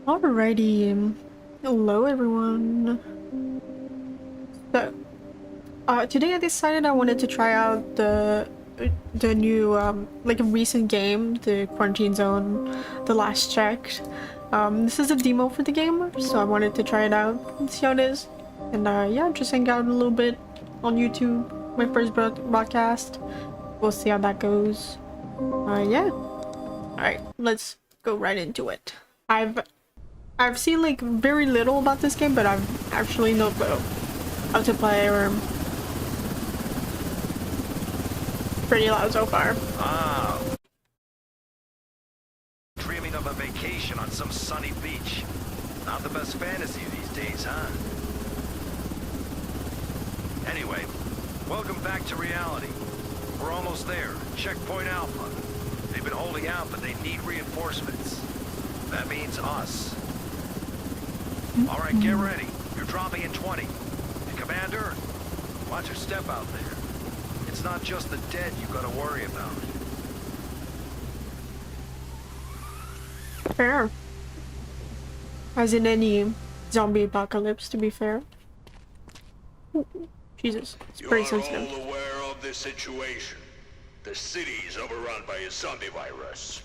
Alrighty. Hello everyone. So, today I decided I wanted to try out the new like a recent game, the Quarantine Zone, The Last Check. This is a demo for the game, so I wanted to try it out and see how it is. And yeah, just hang out a little bit on YouTube. My first broadcast. We'll see how that goes. Yeah. Alright, let's go right into it. I've seen like very little about this game, but I've actually no clue how to play or pretty loud so far. Ah, dreaming of a vacation on some sunny beach. Not the best fantasy these days, huh? Anyway, welcome back to reality. We're almost there. Checkpoint Alpha. They've been holding out, but they need reinforcements. That means us. All right, get ready. You're dropping in 20. And Commander, watch your step out there. It's not just the dead you gotta worry about. Fair. As in any zombie apocalypse, to be fair. Ooh, Jesus, it's pretty sensitive. You are all aware of this situation. The city is overrun by a zombie virus.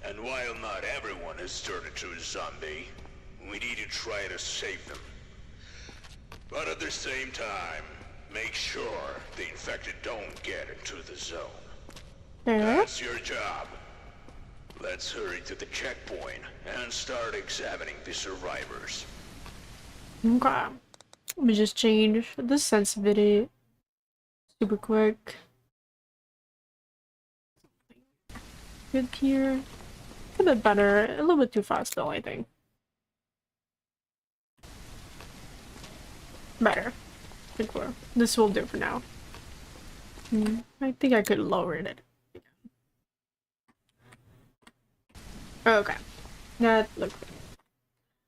And while not everyone has turned into a zombie, we need to try to save them. But at the same time, make sure the infected don't get into the zone. Fair. That's your job. Let's hurry to the checkpoint and start examining the survivors. Okay. Let me just change the sensitivity super quick. Good here. It's a bit better. A little bit too fast though, I think. Better. I think this will do for now. I think I could lower it. Okay. That looks good.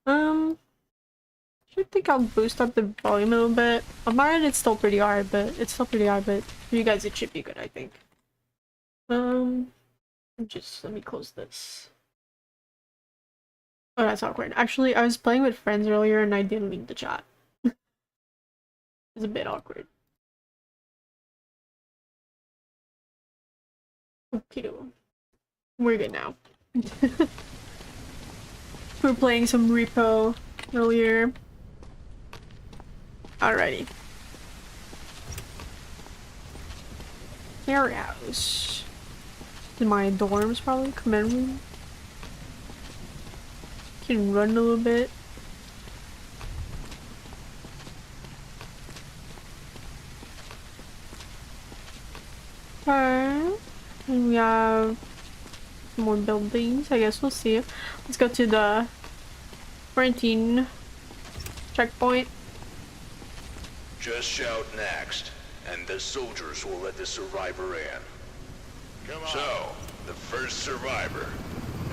I think I'll boost up the volume a little bit. On my end, it's still pretty high, but for you guys, it should be good, I think. Just let me close this. Oh, that's awkward. Actually, I was playing with friends earlier and I didn't leave the chat. It's a bit awkward. Okay, we're good now. We were playing some repo earlier. Alrighty. Warehouse. In my dorms, probably. Command room. Can run a little bit. Okay. And we have more buildings. I guess we'll see. Let's go to the quarantine checkpoint. Just shout next, and the soldiers will let the survivor in. Come on. So, the first survivor.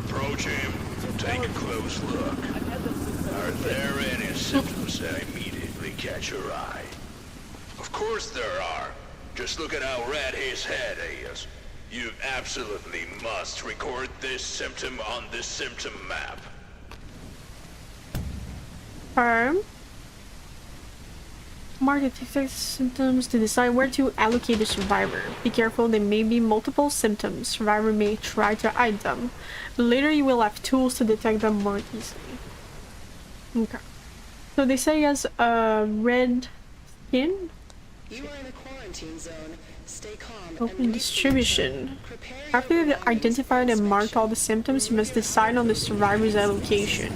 Approach him, take a close look. Are there any symptoms that immediately catch your eye? Of course there are. Just look at how red his head is. You absolutely must record this symptom on the symptom map. Mark the symptoms to decide where to allocate the survivor. Be careful, there may be multiple symptoms. Survivor may try to hide them, but later you will have tools to detect them more easily. Okay. So they say he has red skin. You are in a quarantine zone. Stay calm. Open distribution. After you've identified and marked all the symptoms, you must decide on the survivor's allocation.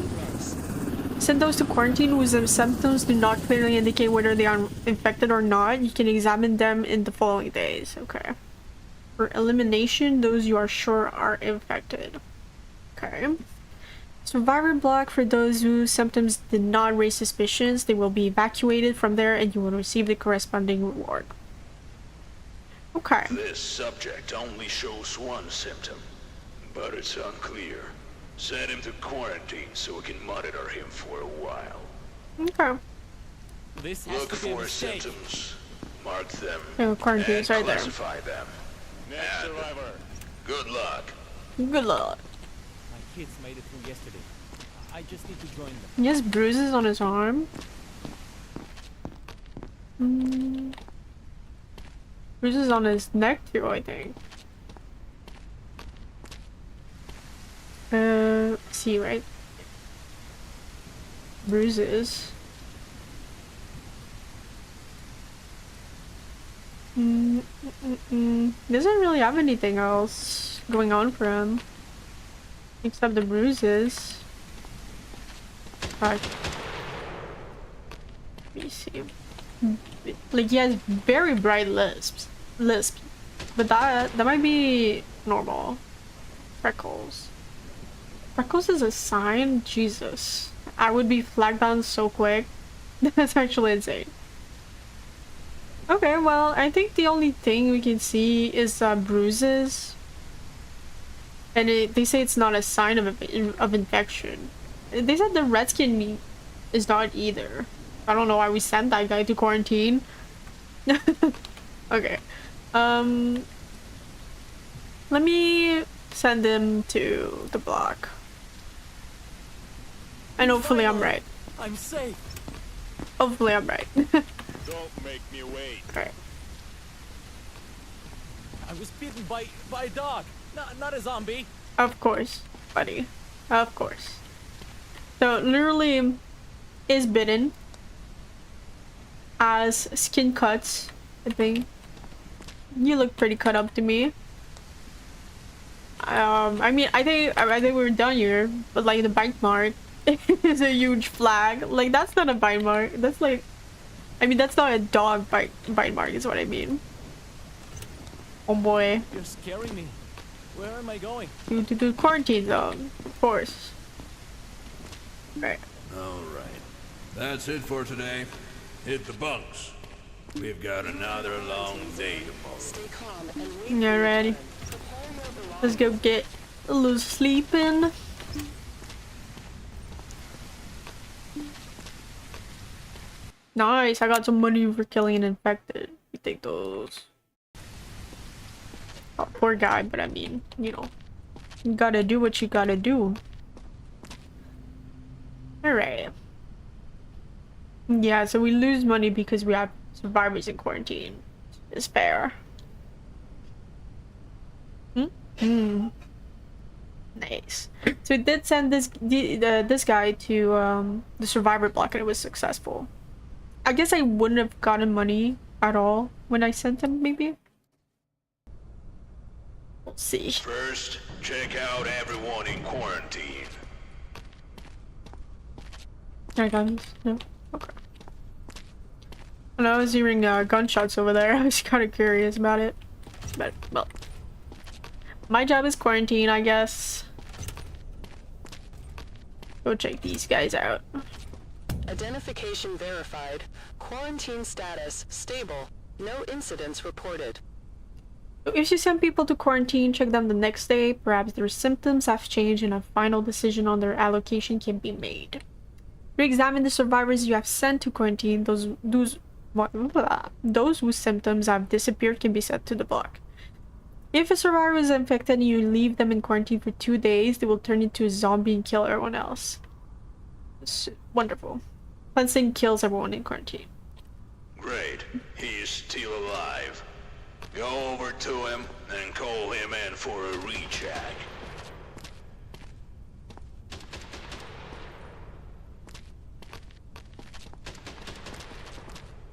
Send those to quarantine whose symptoms do not clearly indicate whether they are infected or not. You can examine them in the following days. Okay. For elimination, those you are sure are infected. Okay. Survivor block for those whose symptoms did not raise suspicions. They will be evacuated from there and you will receive the corresponding reward. Okay. This subject only shows one symptom, but it's unclear. Send him to quarantine so we can monitor him for a while. Okay. This has Look to be a for mistake. symptoms, mark them, Oh, quarantine's and right there. classify them. Next And survivor. good luck. Good luck. My kids made it through yesterday. I just need to join them. He has bruises on his arm. Bruises on his neck too, I think. See, right? Bruises. Doesn't really have anything else going on for him. Except the bruises. Let me see. Like, he has very bright lisps. But that might be normal. Freckles. Freckles is a sign? Jesus. I would be flagged down so quick. That's actually insane. Okay, well, I think the only thing we can see is bruises. And they say it's not a sign of infection. They said the redskin meat is not either. I don't know why we sent that guy to quarantine. Okay. Let me send him to the block. And hopefully I'm right. I'm safe. Hopefully I'm right. Don't make me wait. Alright. I was bitten by a dog, not a zombie. Of course, buddy. Of course. So literally is bitten. Has skin cuts, I think. You look pretty cut up to me. I mean, I think we're done here, but like the bite mark is a huge flag. Like, that's not a bite mark. That's like, I mean, that's not a dog bite mark is what I mean. Oh boy. You're scaring me. Where am I going? To the quarantine zone, of course. Right. Alright. That's it for today. Hit the bunks. We've got another long day tomorrow. Stay calm and wait. Yeah, ready. Prepare your belongings. Let's go get a little sleep in. Nice, I got some money for killing an infected. You take those. Oh, poor guy, but I mean, you know, you gotta do what you gotta do. Alright. Yeah, so we lose money because we have survivors in quarantine. It's fair. Nice. So it did send this guy to the survivor block and it was successful. I guess I wouldn't have gotten money at all when I sent him, maybe? We'll see. First, check out everyone in quarantine. There guns? No? Okay. And I was hearing gunshots over there. I was kind of curious about it. But, well. My job is quarantine, I guess. Go check these guys out. Identification verified. Quarantine status stable. No incidents reported. So if you send people to quarantine, check them the next day. Perhaps their symptoms have changed and a final decision on their allocation can be made. Re-examine the survivors you have sent to quarantine. Those whose symptoms have disappeared can be sent to the block. If a survivor is infected and you leave them in quarantine for 2 days, they will turn into a zombie and kill everyone else. It's wonderful. Cleansing kills everyone in quarantine. Great. He is still alive. Go over to him and call him in for a recheck.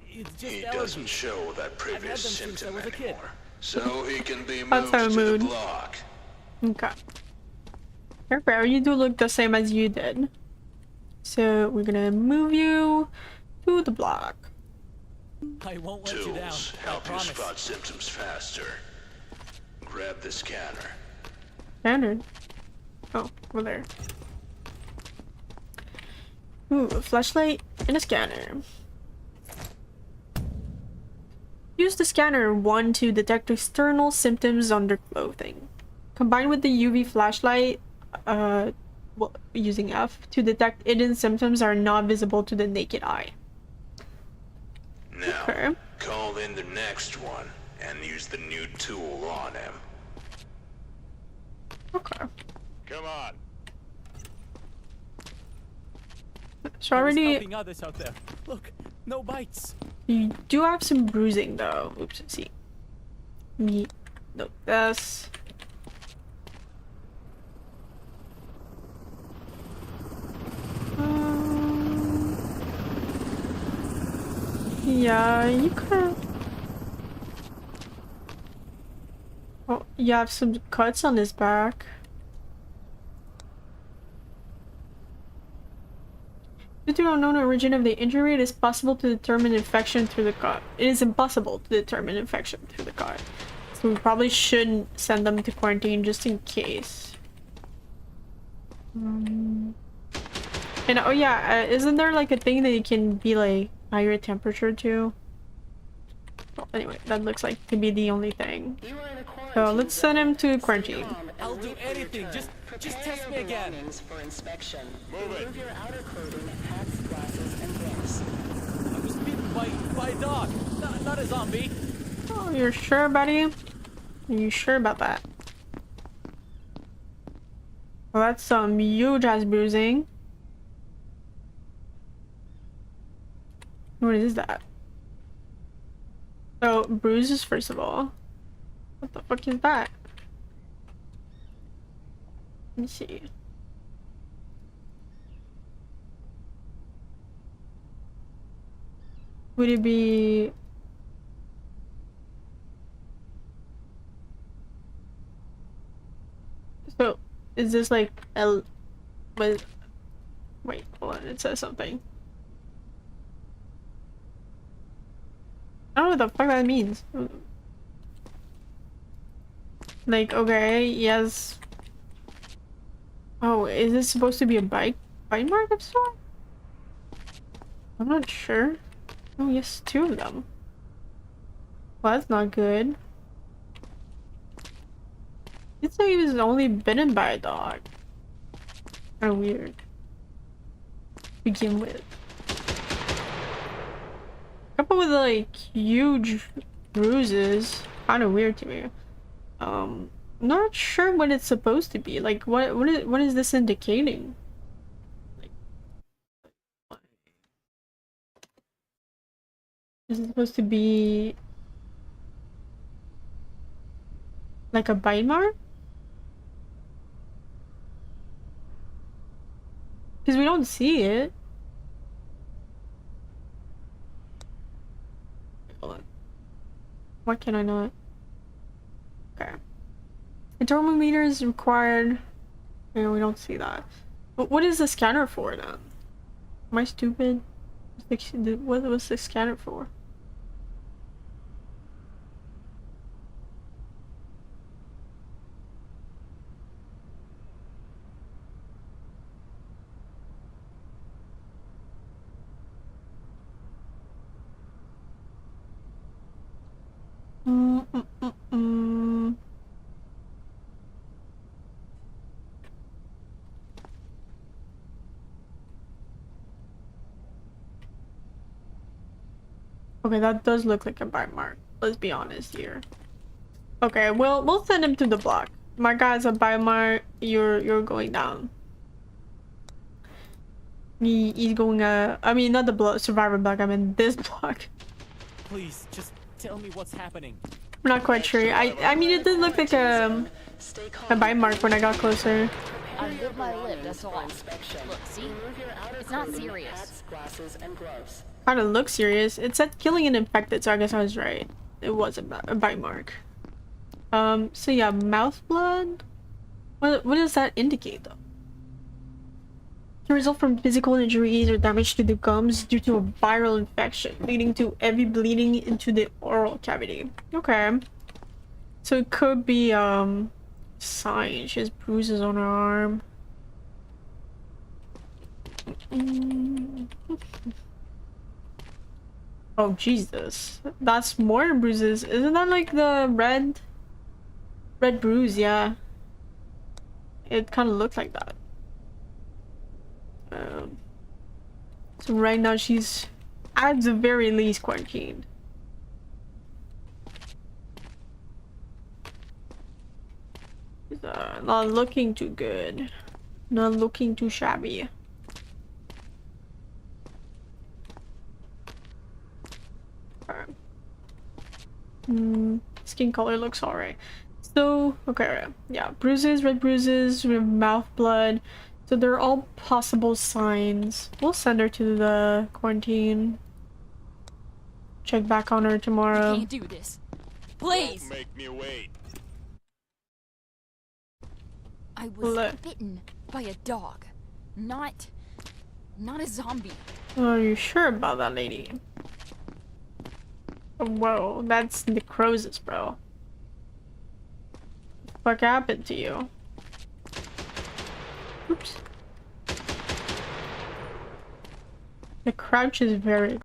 It's just He allergies. doesn't show that had previous them since I symptom was a kid. anymore. So he can be That's moved our to mood. the block. Okay. Fair, you do look the same as you did. So we're gonna move you to the block. I won't let you down. Tools I help you promise. spot symptoms faster. Grab the scanner. Standard. Oh, over there. Ooh, a flashlight and a scanner. Use the scanner 1 to detect external symptoms on their clothing. Combined with the UV flashlight, using F, to detect hidden symptoms are not visible to the naked eye. Now, Okay. call in the next one and use the new tool on him. Okay. Come on. So I was already helping others out there. Look, no bites. you do have some bruising though. Oops, see. Me. No, that's. Yeah, you could. Oh, you have some cuts on his back. Due to unknown origin of the injury, it is possible to determine infection through the cut. It is impossible to determine infection through the cut. So we probably shouldn't send them to quarantine just in case. And oh yeah, isn't there like a thing that you can be like higher temperature too? Well, anyway, that looks like to be the only thing. You are in a quarantine So let's send him to zone. quarantine. Stay calm and I'll do wait for your anything. turn. Just Prepare test your me again. belongings for inspection. Remove your outer clothing, hats, glasses, and gloves. I was bitten by a dog, not a zombie. Oh, you're sure, buddy? Are you sure about that? Well, that's some huge ass bruising. What is that? So, bruises first of all. What the fuck is that? Let me see. Would it be... So, is this like L... Wait, hold on, it says something. I don't know what the fuck that means. Like, okay, yes. Oh, is this supposed to be a bite mark of sort? I'm not sure. Oh, yes, 2 of them. Well, that's not good. It's like he was only bitten by a dog. Kinda weird. To begin with. Couple with like huge bruises. Kinda weird to me. Not sure what it's supposed to be. Like, what is this indicating? Like, is it supposed to be like a bite mark? Because we don't see it. Hold on. Why can I not? Okay. A thermometer is required. Yeah, we don't see that. But what is the scanner for then? Am I stupid? What was the scanner for? Okay, that does look like a bite mark. Let's be honest here. Okay, we'll send him to the block. My guy's a bite mark. You're going down. He's going I mean not the block, survivor block. I mean this block. Please, just tell me what's happening. I'm not quite sure. I mean it did look like a bite mark when I got closer. I live my live, that's all. Look, see? Remove your outer It's not clothing, serious. hats, glasses, and gloves. Kind of looks serious. It said killing an infected, so I guess I was right. It was a bite mark. So yeah, mouth blood? What does that indicate though? Can result from physical injuries or damage to the gums due to a viral infection, leading to heavy bleeding into the oral cavity. Okay. So it could be sign. She has bruises on her arm. Oh Jesus, that's more bruises. Isn't that like the red bruise? Yeah, it kind of looked like that. So right now she's at the very least quarantined. She's not looking too good, not looking too shabby. Skin color looks alright. So, okay, yeah, bruises, red bruises, we have mouth blood. So they're all possible signs. We'll send her to the quarantine. Check back on her tomorrow. Can't do this. Please! Don't make me wait. I was Look. bitten by a dog. Not a zombie. Are you sure about that, lady? Whoa, that's necrosis, bro. What happened to you? Oops. The crouch is very